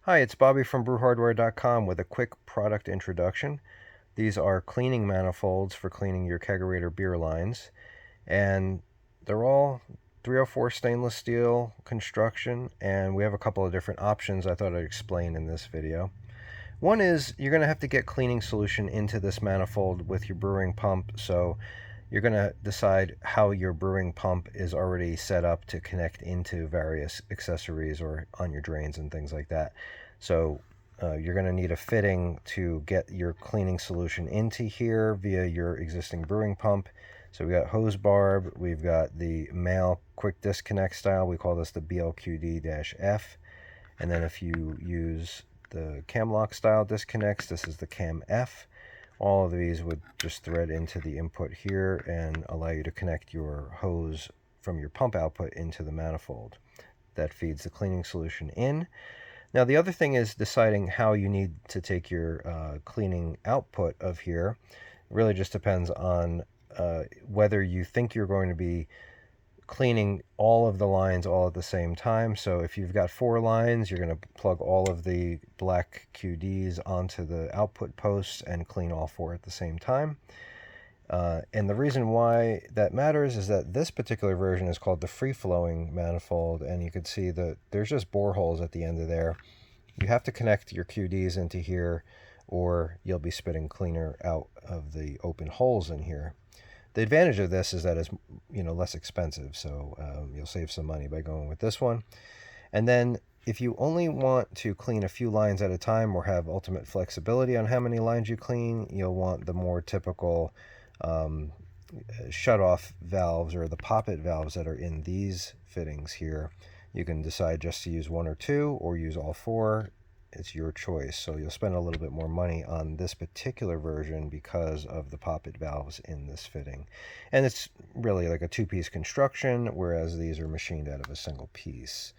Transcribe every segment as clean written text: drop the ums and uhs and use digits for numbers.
Hi, it's Bobby from brewhardware.com with a quick product introduction. These are cleaning manifolds for cleaning your Kegerator beer lines, and they're all 304 stainless steel construction, and we have a couple of different options I thought I'd explain in this video. One is you're going to have to get cleaning solution into this manifold with your brewing pump, so you're going to decide how your brewing pump is already set up to connect into various accessories or on your drains and things like that. So you're going to need a fitting to get your cleaning solution into here via your existing brewing pump. So we got hose barb, we've got the male quick disconnect style, we call this the BLQD-F, and then if you use the cam lock style disconnects, this is the cam F. All of these would just thread into the input here and allow you to connect your hose from your pump output into the manifold. That feeds the cleaning solution in. Now the other thing is deciding how you need to take your cleaning output of here. It really just depends on whether you think you're going to be cleaning all of the lines all at the same time. So if you've got 4 lines, you're going to plug all of the black QDs onto the output posts and clean all 4 at the same time. And the reason why that matters is that this particular version is called the free-flowing manifold, and you can see that there's just boreholes at the end of there. You have to connect your QDs into here, or you'll be spitting cleaner out of the open holes in here. The advantage of this is that it's less expensive, so you'll save some money by going with this one. And then if you only want to clean a few lines at a time or have ultimate flexibility on how many lines you clean, you'll want the more typical shut-off valves or the poppet valves that are in these fittings here. You can decide just to use 1 or 2 or use all 4. It's your choice. So you'll spend a little bit more money on this particular version because of the poppet valves in this fitting. And it's really like a 2-piece construction, whereas these are machined out of a single piece.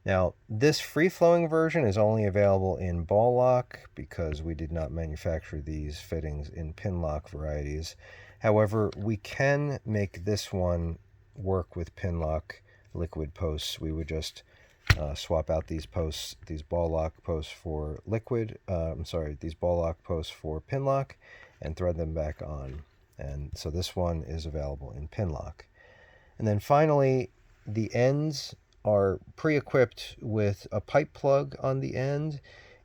Now, this free-flowing version is only available in ball lock because we did not manufacture these fittings in pin lock varieties. However, we can make this one work with pin lock liquid posts. We would just swap out these posts, these ball lock posts for liquid, these ball lock posts for pin lock, and thread them back on. And so this one is available in pin lock. And then finally, the ends are pre-equipped with a pipe plug on the end,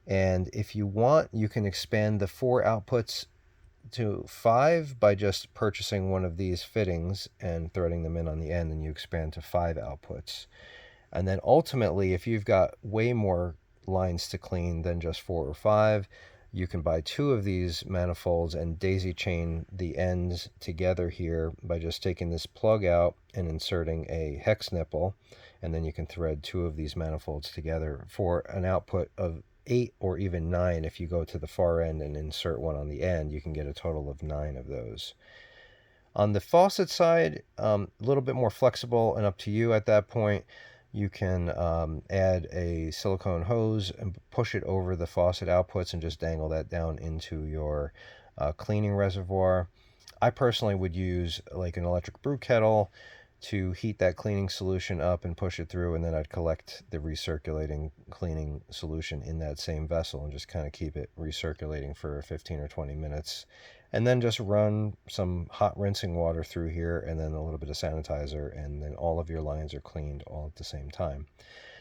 and if you want, you can expand the 4 outputs to 5 by just purchasing one of these fittings and threading them in on the end, and you expand to 5 outputs. And then ultimately, if you've got way more lines to clean than just 4 or 5, you can buy 2 of these manifolds and daisy chain the ends together here by just taking this plug out and inserting a hex nipple, and then you can thread 2 of these manifolds together for an output of 8 or even 9. If you go to the far end and insert one on the end, you can get a total of 9 of those. On the faucet side, a little bit more flexible and up to you at that point. You can add a silicone hose and push it over the faucet outputs and just dangle that down into your cleaning reservoir. I personally would use like an electric brew kettle to heat that cleaning solution up and push it through, and then I'd collect the recirculating cleaning solution in that same vessel and just kind of keep it recirculating for 15 or 20 minutes. And then just run some hot rinsing water through here and then a little bit of sanitizer, and then all of your lines are cleaned all at the same time.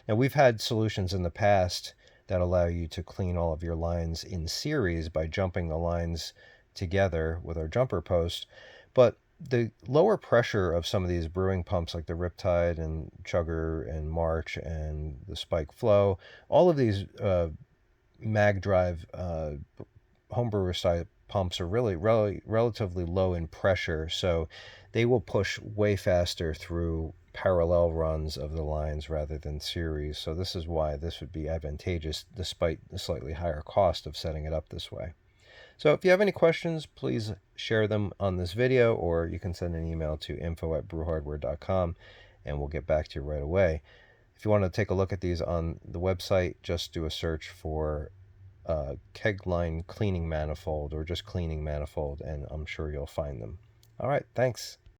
Now, we've had solutions in the past that allow you to clean all of your lines in series by jumping the lines together with our jumper post, but the lower pressure of some of these brewing pumps like the Riptide and Chugger and March and the Spike Flow, all of these mag drive homebrewer style pumps are really relatively low in pressure, so they will push way faster through parallel runs of the lines rather than series. So this is why this would be advantageous despite the slightly higher cost of setting it up this way. So if you have any questions, please share them on this video, or you can send an email to info@brewhardware.com and we'll get back to you right away. If you want to take a look at these on the website, just do a search for keg line cleaning manifold or just cleaning manifold, and I'm sure you'll find them. All right, thanks.